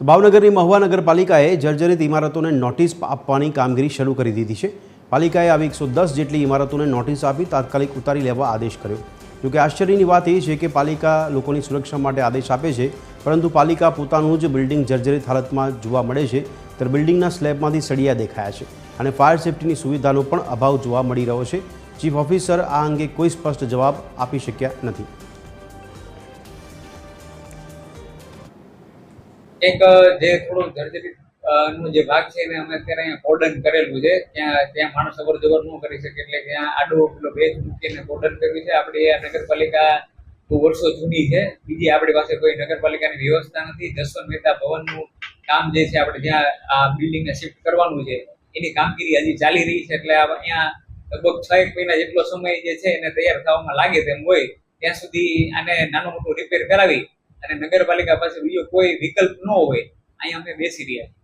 તો ભાવનગરની મહુવા નગરપાલિકાએ જર્જરિત ઇમારતોને નોટિસ આપવાની કામગીરી શરૂ કરી દીધી છે। પાલિકાએ આવી 110 જેટલી ઇમારતોને નોટિસ આપી તાત્કાલિક ઉતારી લેવા આદેશ કર્યો। જોકે આશ્ચર્યની વાત એ છે કે પાલિકા લોકોની સુરક્ષા માટે આદેશ આપે છે, પરંતુ પાલિકા પોતાનું જ બિલ્ડિંગ જર્જરિત હાલતમાં જોવા મળે છે ત્યારે બિલ્ડિંગના સ્લેબમાંથી સળિયા દેખાયા છે અને ફાયર સેફ્ટીની સુવિધાનો પણ અભાવ જોવા મળી રહ્યો છે। ચીફ ઓફિસર આ અંગે કોઈ સ્પષ્ટ જવાબ આપી શક્યા નથી। એક જે થોડું જર્જરિત નો જે ભાગ છે એને અમે અત્યારે અહીંયા કોર્ડન કરેલું છે, ત્યાં માણસ અવર જવર ન કરી શકે એટલે ત્યાં આડો પેલો બેચ મૂકીને કોર્ડન કર્યું છે। આપણી આ નગરપાલિકા વર્ષો જૂની છે, બીજી આપણી પાસે કોઈ નગરપાલિકાની વ્યવસ્થા નથી। જસવંત મહેતા ભવનનું કામ જે છે આપણે જ્યાં આ બિલ્ડિંગને શિફ્ટ કરવાનું છે એની કામગીરી હજી ચાલી રહી છે, એટલે અહીંયા લગભગ 6 મહિના જેટલો સમય જે છે એને તૈયાર થવામાં લાગે તેમ હોય, ત્યાં સુધી આને નાનું મોટું રિપેર કરાવી અને નગરપાલિકા પાસે બીજો કોઈ વિકલ્પ ન હોય અહીંયા અમે બેસી રહ્યા છીએ।